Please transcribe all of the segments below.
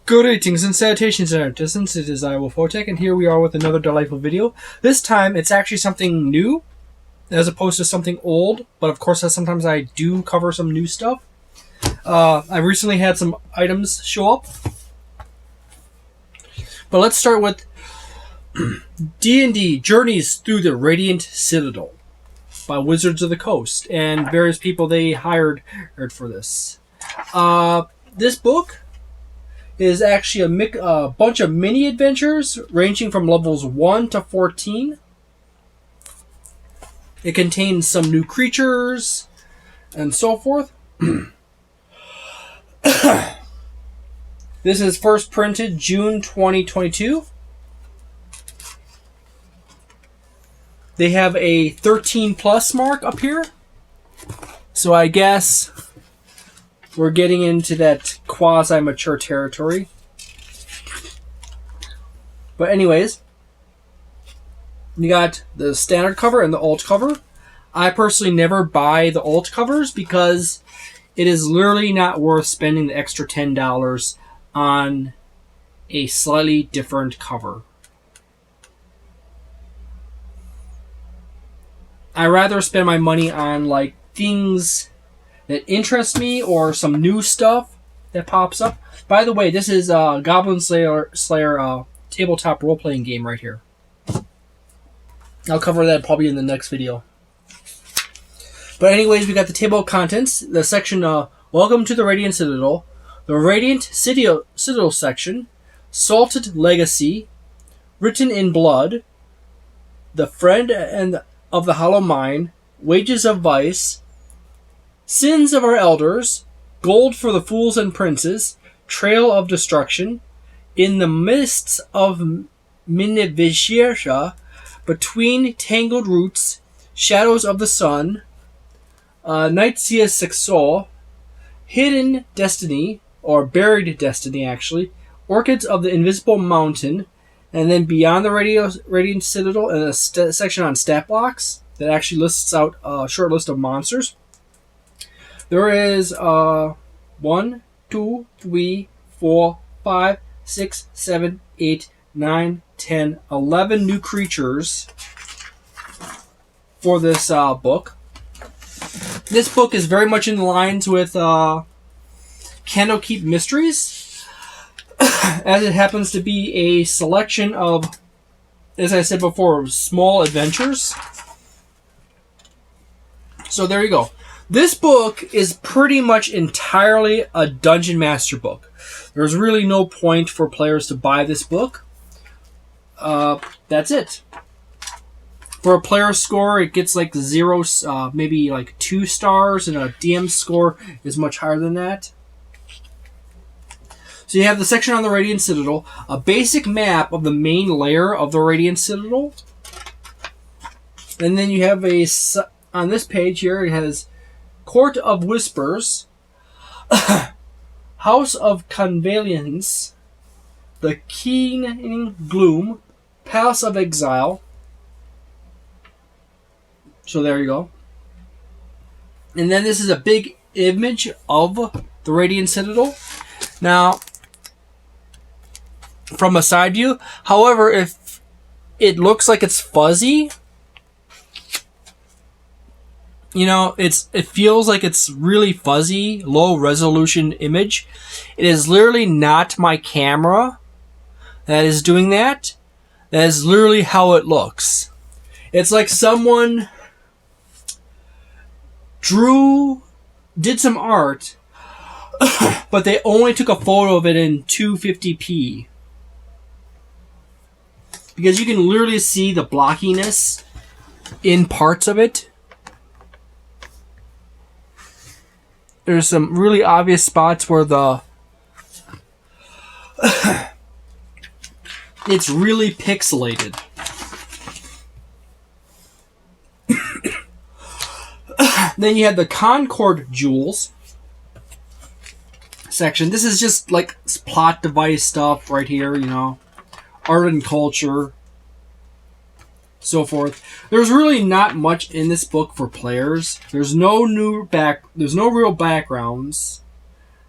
Greetings and salutations, artisans. It is I, Wolfphototech, and here we are with another delightful video. This time, it's actually something new, as opposed to something old. But of course, sometimes I do cover some new stuff. I recently had some items show up. But let's start with D&D Journeys Through the Radiant Citadel by Wizards of the Coast and various people they hired for this. This book is actually a bunch of mini adventures ranging from levels 1 to 14. It contains some new creatures and so forth. This is first printed June 2022. They have a 13 plus mark up here. So I guess we're getting into that quasi-mature territory. But anyways, you got the standard cover and the alt cover. I personally never buy the alt covers because it is literally not worth spending the extra $10 on a slightly different cover. I rather spend my money on like things that interest me or some new stuff that pops up. By the way, this is Goblin Slayer tabletop role-playing game right here. I'll cover that probably in the next video. But anyways, we got the table of contents, the section Welcome to the Radiant Citadel, the Radiant Citadel section, Salted Legacy, Written in Blood, The Friend and of the Hollow Mine, Wages of Vice, Sins of Our Elders, Gold for the Fools and Princes, Trail of Destruction, In the Mists of Minivishirsha, Between Tangled Roots, Shadows of the Sun, Nightsia Sexol, Hidden Destiny, or Buried Destiny actually, Orchids of the Invisible Mountain, and then Beyond the Radiant Citadel, and a section on stat blocks that actually lists out a short list of monsters. There is 1, 2, 3, 4, 5, 6, 7, 8, 9, 10, 11 new creatures for this book. This book is very much in lines with Candlekeep Mysteries, as it happens to be a selection of, as I said before, small adventures. So there you go. This book is pretty much entirely a Dungeon Master book. There's really no point for players to buy this book. That's it. For a player score, it gets like 0, maybe like 2 stars, and a DM score is much higher than that. So you have the section on the Radiant Citadel, a basic map of the main layer of the Radiant Citadel, and then you have on this page here, it has Court of Whispers, House of Convenience, the Keening Gloom, Palace of Exile. So there you go. And then this is a big image of the Radiant Citadel. Now, from a side view, however, if it looks like it's fuzzy, you know, it feels like it's really fuzzy, low resolution image. It is literally not my camera that is doing that. That is literally how it looks. It's like someone did some art, but they only took a photo of it in 250p. Because you can literally see the blockiness in parts of it. There's some really obvious spots where it's really pixelated. Then you have the Concord Jewels section. This is just like plot device stuff right here, you know. Art and culture. So forth. There's really not much in this book for players. There's no real backgrounds.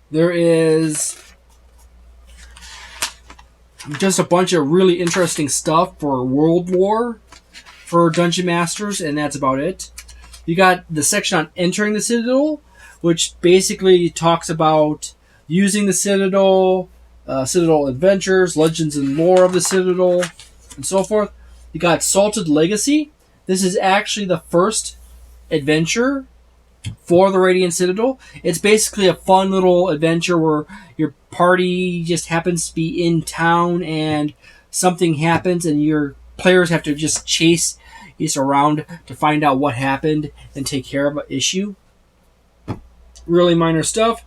There is just a bunch of really interesting stuff for World War for Dungeon Masters, and that's about it. You got the section on entering the Citadel, which basically talks about using the Citadel, Citadel adventures, legends and lore of the Citadel, and so forth. You got Salted Legacy. This is actually the first adventure for the Radiant Citadel. It's basically a fun little adventure where your party just happens to be in town and something happens and your players have to just chase around to find out what happened and take care of an issue. Really minor stuff.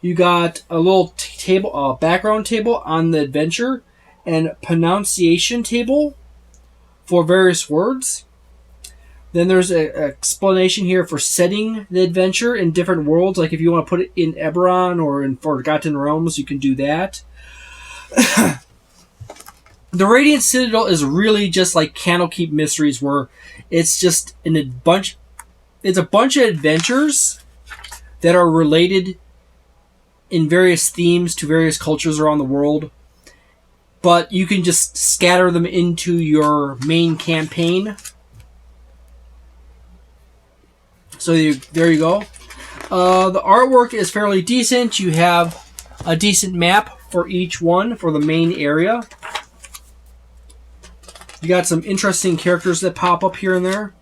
You got a little table, background table on the adventure and pronunciation table for various words. Then there's an explanation here for setting the adventure in different worlds. Like if you want to put it in Eberron or in Forgotten Realms, you can do that. The Radiant Citadel is really just like Candlekeep Mysteries, where it's just it's a bunch of adventures that are related in various themes to various cultures around the world. But you can just scatter them into your main campaign. So there you go. The artwork is fairly decent. You have a decent map for each one for the main area. You got some interesting characters that pop up here and there.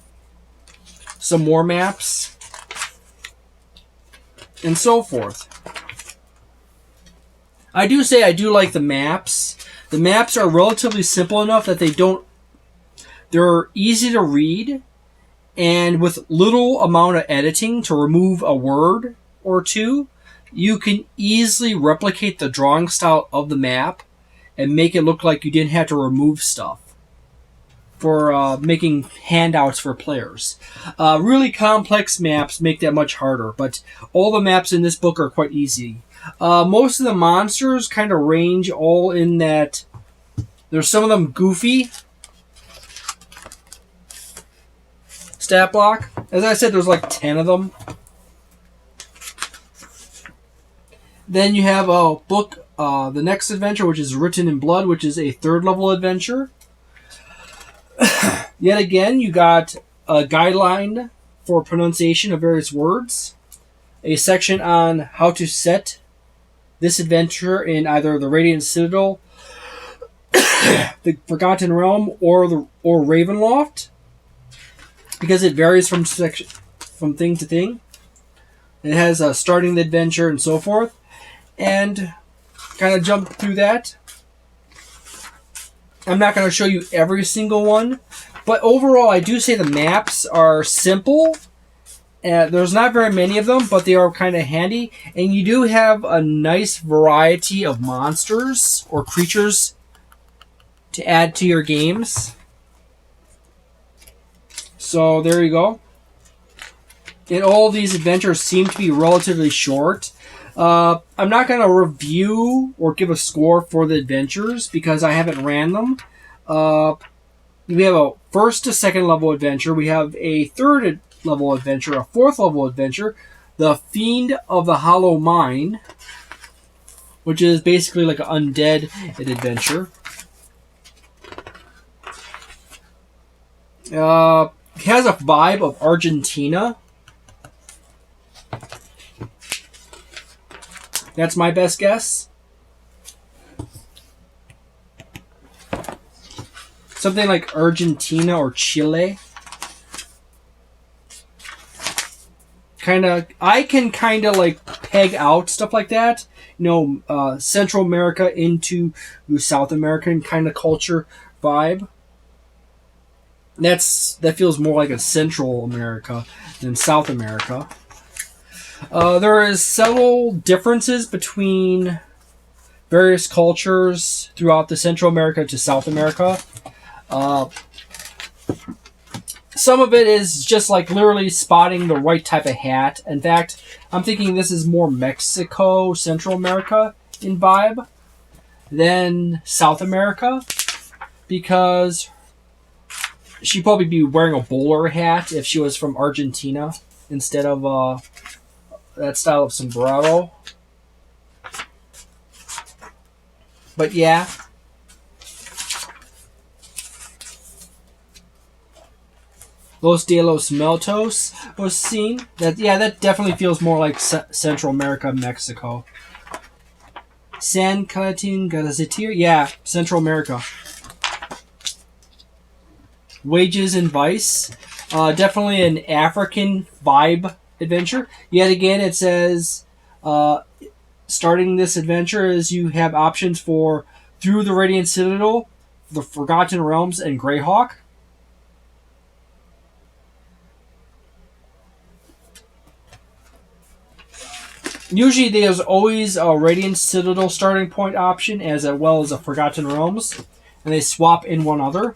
Some more maps. And so forth. I do like the maps. The maps are relatively simple enough that they're easy to read, and with little amount of editing to remove a word or two, you can easily replicate the drawing style of the map and make it look like you didn't have to remove stuff for making handouts for players. Really complex maps make that much harder, but all the maps in this book are quite easy. Most of the monsters kind of range all in that. There's some of them goofy stat block. As I said, there's like 10 of them. Then you have a book, the next adventure, which is Written in Blood, which is a 3rd level adventure. Yet again, you got a guideline for pronunciation of various words, a section on how to set this adventure in either the Radiant Citadel, the Forgotten Realm, or Ravenloft, because it varies from thing to thing. It has starting the adventure and so forth, and kind of jump through that. I'm not going to show you every single one, but overall I do say the maps are simple. There's not very many of them, but they are kind of handy, and you do have a nice variety of monsters or creatures to add to your games. So there you go. And all these adventures seem to be relatively short. I'm not going to review or give a score for the adventures because I haven't ran them. We have a 1st to 2nd level adventure. We have a 3rd level adventure, a 4th level adventure, The Fiend of the Hollow Mine, which is basically like an undead adventure. It has a vibe of Argentina. That's my best guess. Something like Argentina or Chile. I can kind of like peg out stuff like that. You know, Central America into South American kind of culture vibe. That feels more like a Central America than South America. There is several differences between various cultures throughout the Central America to South America. Some of it is just like literally spotting the right type of hat. In fact, I'm thinking this is more Mexico, Central America in vibe than South America, because she'd probably be wearing a bowler hat if she was from Argentina instead of that style of sombrero. But yeah. Los de los Muertos was seen. That definitely feels more like Central America, Mexico. San Calatin Gazatir, yeah, Central America. Wages and Vice, definitely an African vibe adventure. Yet again, it says starting this adventure is you have options for Through the Radiant Citadel, The Forgotten Realms, and Greyhawk. Usually there's always a Radiant Citadel starting point option as well as a Forgotten Realms, and they swap in one other.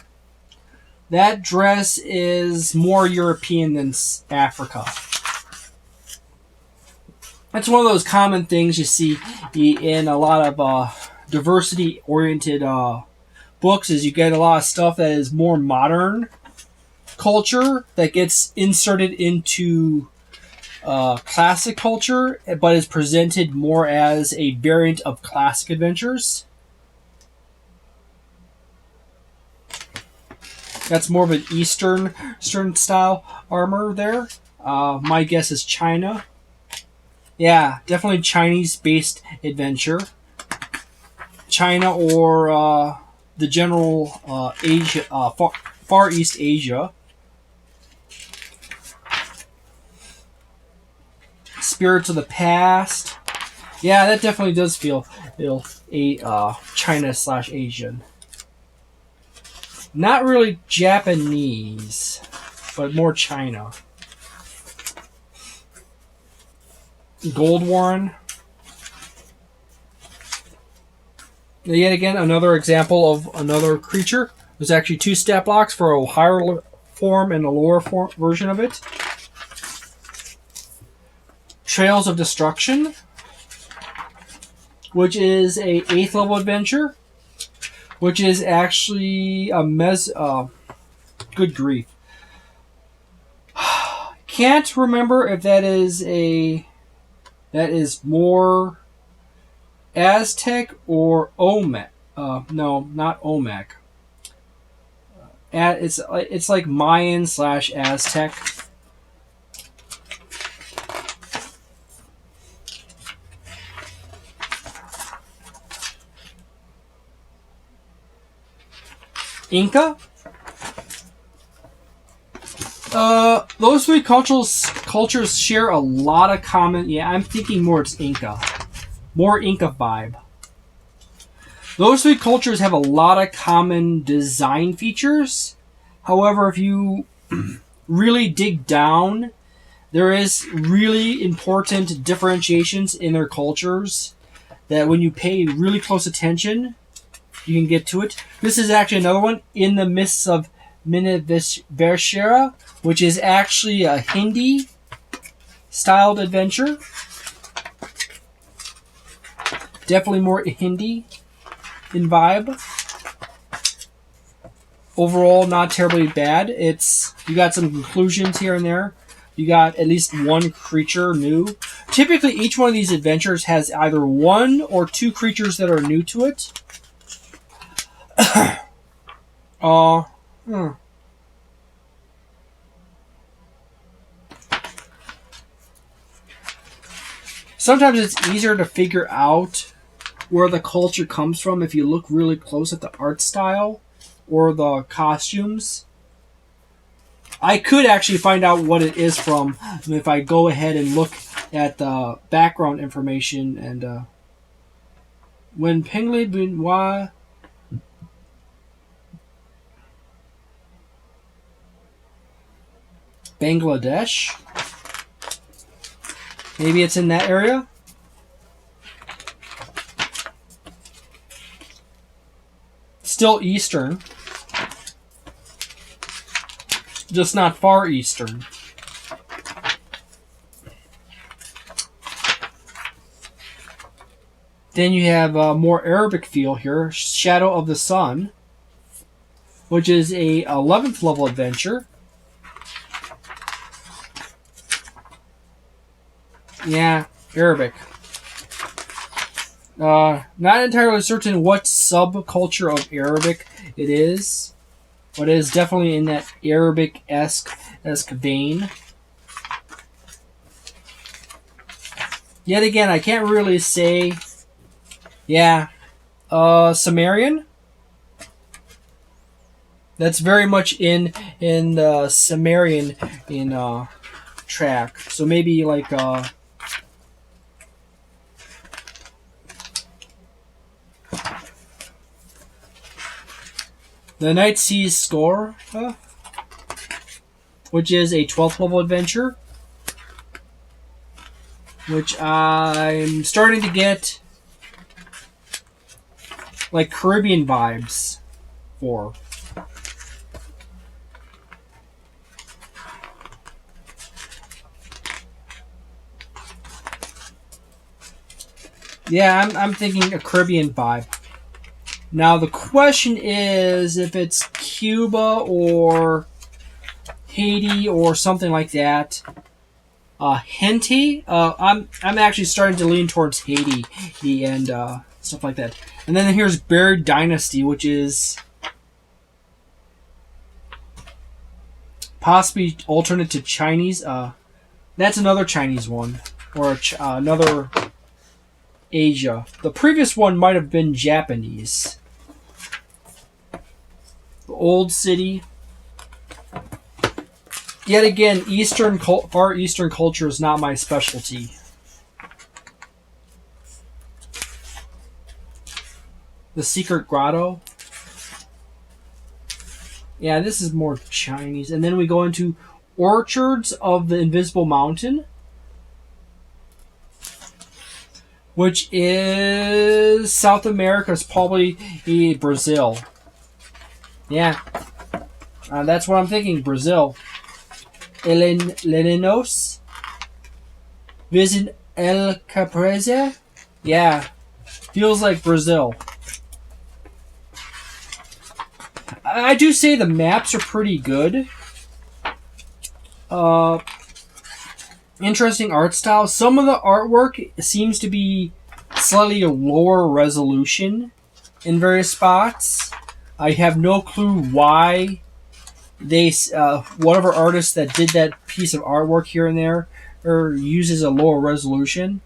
That dress is more European than Africa. That's one of those common things you see in a lot of diversity-oriented books, is you get a lot of stuff that is more modern culture that gets inserted into classic culture, but is presented more as a variant of classic adventures. That's more of an Eastern style armor there. My guess is China. Yeah, definitely Chinese-based adventure. China or the general Asia, Far East Asia. Spirits of the Past. Yeah, that definitely does feel a China/Asian. Not really Japanese, but more China. Gold Warren. Yet again, another example of another creature. There's actually 2 stat blocks for a higher form and a lower form version of it. Trails of Destruction, which is a 8th level adventure, which is actually a good grief. Can't remember if that is more Aztec or Olmec. No, not Olmec. It's like Mayan/Aztec. Inca. Those 3 cultures share a lot of common. Yeah, I'm thinking more it's Inca. More Inca vibe. Those 3 cultures have a lot of common design features. However, if you really dig down, there is really important differentiations in their cultures that when you pay really close attention, you can get to it. This is actually another one, In the Mists of Minivishera, which is actually a Hindi-styled adventure. Definitely more Hindi in vibe. Overall, not terribly bad. You got some conclusions here and there. You got at least 1 creature new. Typically, each one of these adventures has either 1 or 2 creatures that are new to it. Sometimes it's easier to figure out where the culture comes from if you look really close at the art style or the costumes. I could actually find out what it is from if I go ahead and look at the background information. And when Pengli Benoit Bangladesh, maybe it's in that area. Still Eastern, just not Far Eastern. Then you have a more Arabic feel here, Shadow of the Sun, which is a 11th level adventure. Yeah, Arabic. Not entirely certain what subculture of Arabic it is, but it is definitely in that Arabic-esque vein. Yet again, I can't really say. Yeah, Sumerian. That's very much in the Sumerian track. So maybe like the Night Seas Score, which is a 12th level adventure, which I'm starting to get like Caribbean vibes for. Yeah, I'm thinking a Caribbean vibe. Now the question is if it's Cuba or Haiti or something like that. Haiti. I'm actually starting to lean towards Haiti and stuff like that. And then here's Bear Dynasty, which is possibly alternate to Chinese. That's another Chinese one or another Asia. The previous one might have been Japanese. Old City. Yet again, Far Eastern culture is not my specialty. The Secret Grotto. Yeah, this is more Chinese. And then we go into Orchards of the Invisible Mountain, which is South America's probably Brazil. Yeah, that's what I'm thinking. Brazil. Elenos. Visit El Caprese. Yeah, feels like Brazil. I do say the maps are pretty good. Interesting art style. Some of the artwork seems to be slightly lower resolution in various spots. I have no clue why they, whatever artist that did that piece of artwork here and there, or uses a lower resolution,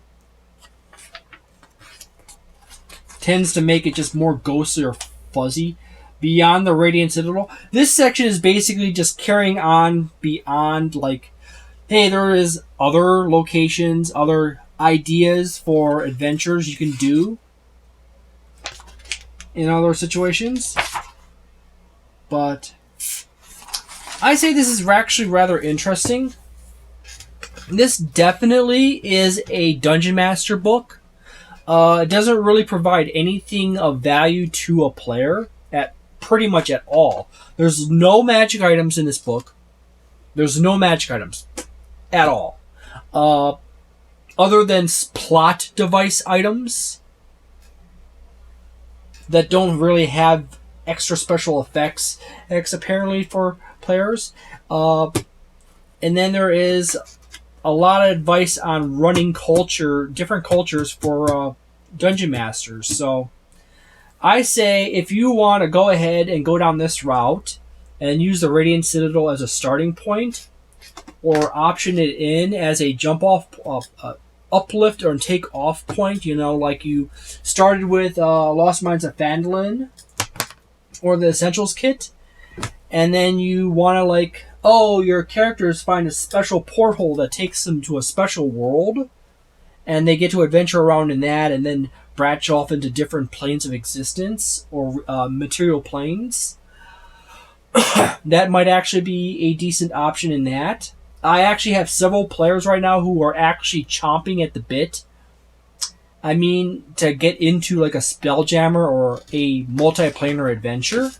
tends to make it just more ghostly or fuzzy. Beyond the Radiant Citadel, this section is basically just carrying on beyond, like, hey, there is other locations, other ideas for adventures you can do in other situations. But I say this is actually rather interesting. This definitely is a Dungeon Master book. It doesn't really provide anything of value to a player at pretty much at all. There's no magic items in this book. There's no magic items at all. Other than plot device items that don't really have extra special effects apparently for players. And then there is a lot of advice on running different cultures for Dungeon Masters. So I say if you want to go ahead and go down this route and use the Radiant Citadel as a starting point, or option it in as a jump off, uplift or take off point, like you started with Lost Mines of Phandalin or the Essentials Kit, and then you want to your characters find a special porthole that takes them to a special world, and they get to adventure around in that, and then branch off into different planes of existence or material planes. That might actually be a decent option in that. I actually have several players right now who are actually chomping at the bit. I mean, to get into like a Spelljammer or a multiplanar adventure.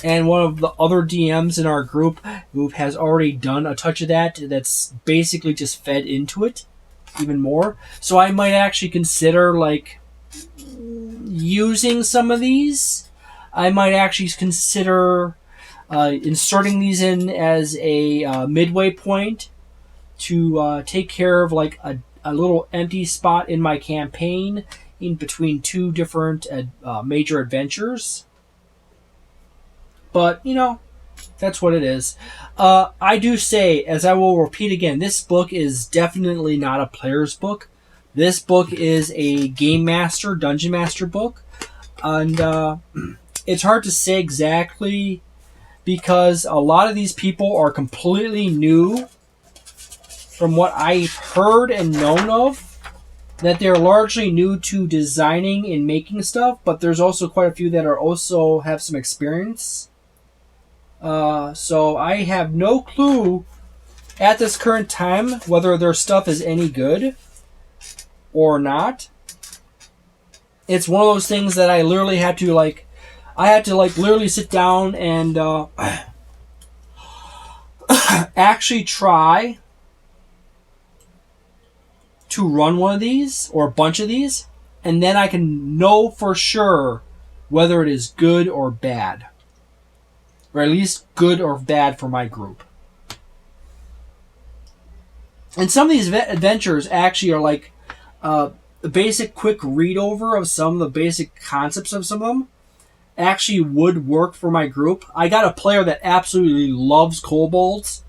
And one of the other DMs in our group who has already done a touch of that's basically just fed into it even more. So I might actually consider using some of these. I might actually consider inserting these in as a midway point to take care of a little empty spot in my campaign in between two different major adventures. But, you know, that's what it is. I do say, as I will repeat again, this book is definitely not a player's book. This book is a game master, dungeon master book. And it's hard to say exactly because a lot of these people are completely new from what I've heard and known of. That they're largely new to designing and making stuff, but there's also quite a few that are also have some experience. So I have no clue at this current time whether their stuff is any good or not. It's one of those things that I literally had to literally sit down and actually try to run one of these or a bunch of these, and then I can know for sure whether it is good or bad, or at least good or bad for my group. And some of these adventures actually are like a basic quick read over of some of the basic concepts of some of them actually would work for my group. I got a player that absolutely loves kobolds,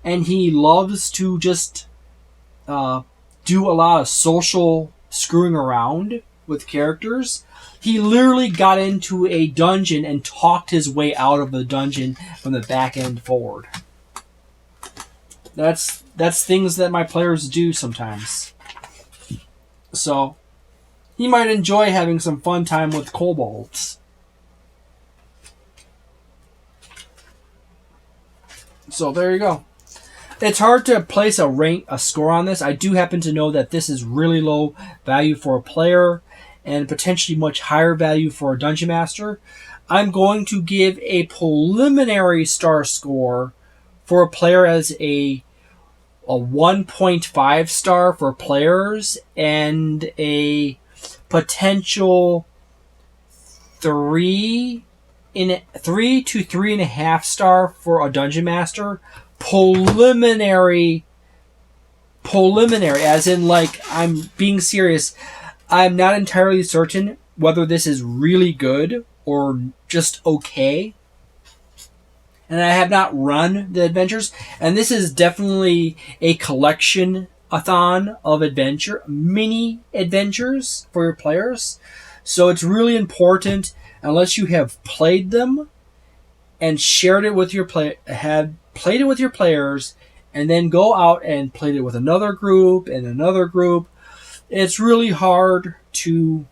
and he loves to just do a lot of social screwing around with characters. He literally got into a dungeon and talked his way out of the dungeon from the back end forward. That's things that my players do sometimes. So, he might enjoy having some fun time with kobolds. So, there you go. It's hard to place a score on this. I do happen to know that this is really low value for a player and potentially much higher value for a dungeon master. I'm going to give a preliminary star score for a player as a 1.5 star for players and a potential 3 to 3.5 star for a dungeon master. Preliminary, as in, like, I'm being serious. I'm not entirely certain whether this is really good or just okay. And I have not run the adventures. And this is definitely a collection-a-thon of mini adventures for your players. So it's really important, unless you have played them and shared it with your played it with your players, and then go out and played it with another group and another group. It's really hard to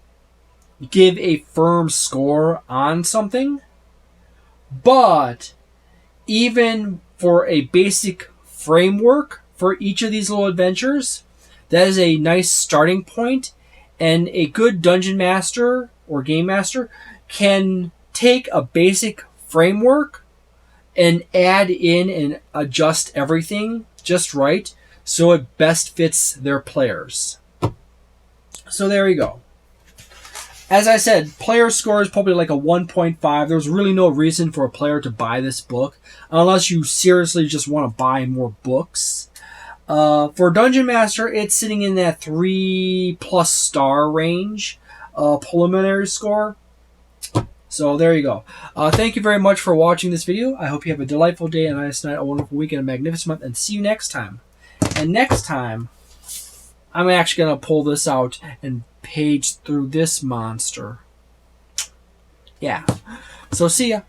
give a firm score on something. But even for a basic framework for each of these little adventures, that is a nice starting point. And a good dungeon master or game master can take a basic framework and add in and adjust everything just right so it best fits their players. So there you go. As I said, player score is probably like a 1.5. There's really no reason for a player to buy this book unless you seriously just want to buy more books. For Dungeon Master, it's sitting in that 3+ star range, preliminary score. So there you go. Thank you very much for watching this video. I hope you have a delightful day, a nice night, a wonderful weekend, a magnificent month, and see you next time. And next time, I'm actually going to pull this out and page through this monster. Yeah. So see ya.